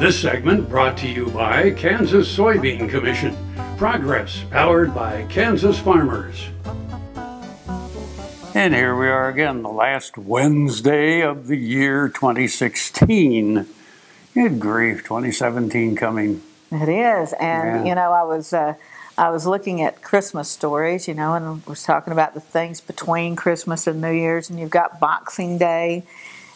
This segment brought to you by Kansas Soybean Commission. Progress powered by Kansas farmers. And here we are again, the last Wednesday of the year 2016. Good grief, 2017 coming. It is, and you know, I was looking at Christmas stories, you know, and was talking about the things between Christmas and New Year's, and you've got Boxing Day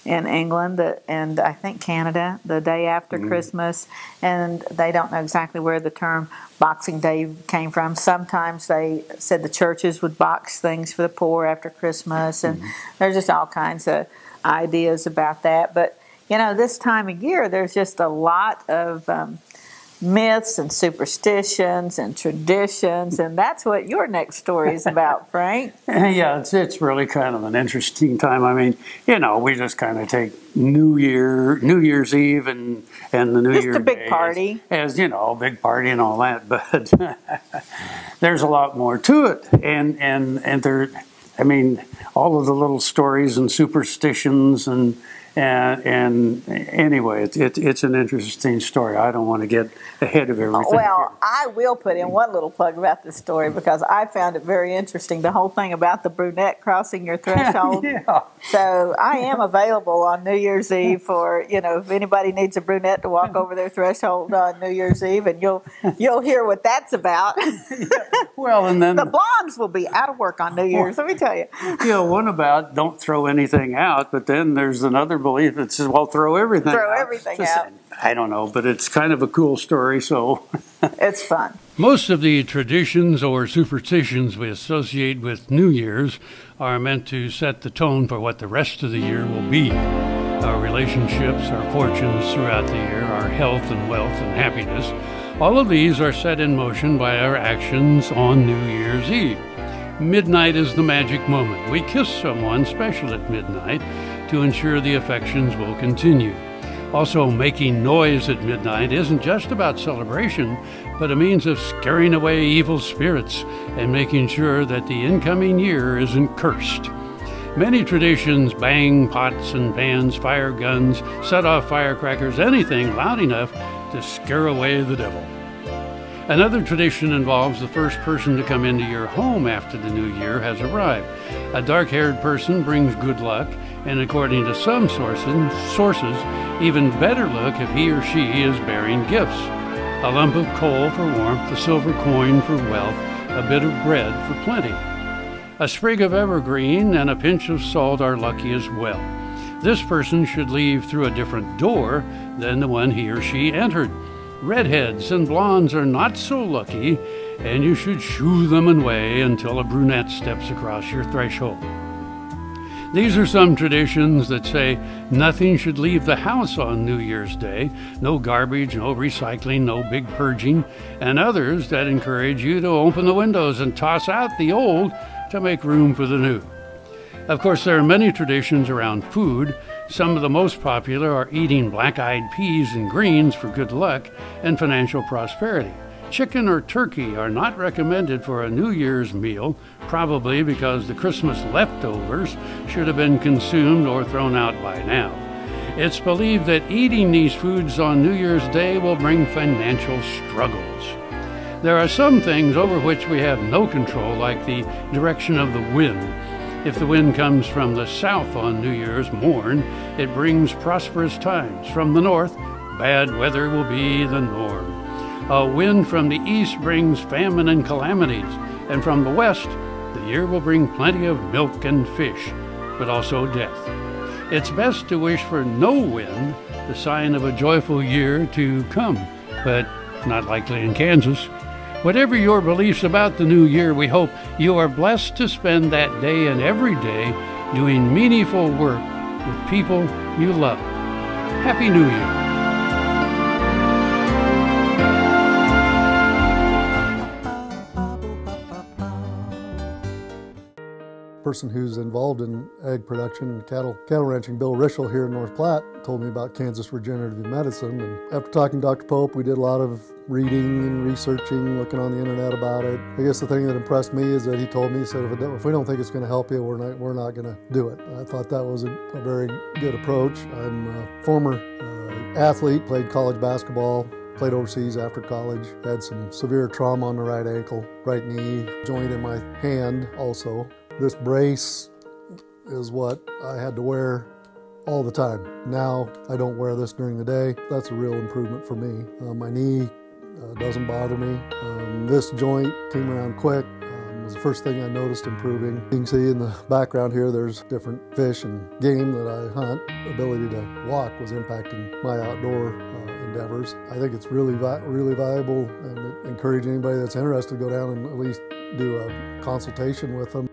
in England, and I think Canada, the day after Christmas, and they don't know exactly where the term Boxing Day came from. Sometimes they said the churches would box things for the poor after Christmas, and there's just all kinds of ideas about that. But, you know, this time of year, there's just a lot of myths and superstitions and traditions, and that's what your next story is about, Frank. Yeah, it's really kind of an interesting time. I mean, you know, we just kind of take New Year's Eve and the New Year's Day. Just a big party. As you know, a big party and all that, but there's a lot more to it, and there, I mean, all of the little stories and superstitions and anyway, it's an interesting story. I don't want to get ahead of everything. Well, I will put in one little plug about this story because I found it very interesting, the whole thing about the brunette crossing your threshold. Yeah. So I am available on New Year's Eve for, you know, if anybody needs a brunette to walk over their threshold on New Year's Eve, and you'll hear what that's about. Well, and then the blondes will be out of work on New Year's, let me tell you. You know, one about don't throw anything out, but then there's another belief that says, well, throw everything out. Throw everything out. I don't know, but it's kind of a cool story, so. It's fun. Most of the traditions or superstitions we associate with New Year's are meant to set the tone for what the rest of the year will be. Our relationships, our fortunes throughout the year, our health and wealth and happiness, all of these are set in motion by our actions on New Year's Eve. Midnight is the magic moment. We kiss someone special at midnight to ensure the affections will continue. Also, making noise at midnight isn't just about celebration, but a means of scaring away evil spirits and making sure that the incoming year isn't cursed. Many traditions bang pots and pans, fire guns, set off firecrackers, anything loud enough to scare away the devil. Another tradition involves the first person to come into your home after the new year has arrived. A dark-haired person brings good luck, and according to some sources, even better luck if he or she is bearing gifts. A lump of coal for warmth, a silver coin for wealth, a bit of bread for plenty. A sprig of evergreen and a pinch of salt are lucky as well. This person should leave through a different door than the one he or she entered. Redheads and blondes are not so lucky, and you should shoo them away until a brunette steps across your threshold. These are some traditions that say nothing should leave the house on New Year's Day, no garbage, no recycling, no big purging, and others that encourage you to open the windows and toss out the old to make room for the new. Of course, there are many traditions around food. Some of the most popular are eating black-eyed peas and greens for good luck and financial prosperity. Chicken or turkey are not recommended for a New Year's meal, probably because the Christmas leftovers should have been consumed or thrown out by now. It's believed that eating these foods on New Year's Day will bring financial struggles. There are some things over which we have no control, like the direction of the wind. If the wind comes from the south on New Year's morn, it brings prosperous times. From the north, bad weather will be the norm. A wind from the east brings famine and calamities, and from the west, the year will bring plenty of milk and fish, but also death. It's best to wish for no wind, the sign of a joyful year to come, but not likely in Kansas. Whatever your beliefs about the new year, we hope you are blessed to spend that day and every day doing meaningful work with people you love. Happy New Year. Person who's involved in ag production and cattle ranching, Bill Rischel here in North Platte, told me about Kansas regenerative medicine. And after talking to Dr. Pope, we did a lot of reading and researching, looking on the internet about it. I guess the thing that impressed me is that he told me, he said, if we don't think it's going to help you, we're not going to do it. I thought that was a very good approach. I'm a former athlete, played college basketball, played overseas after college, had some severe trauma on the right ankle, right knee, joint in my hand also. This brace is what I had to wear all the time. Now I don't wear this during the day. That's a real improvement for me. My knee doesn't bother me. This joint came around quick. It was the first thing I noticed improving. You can see in the background here there's different fish and game that I hunt. The ability to walk was impacting my outdoor endeavors. I think it's really valuable, and encourage anybody that's interested to go down and at least do a consultation with them.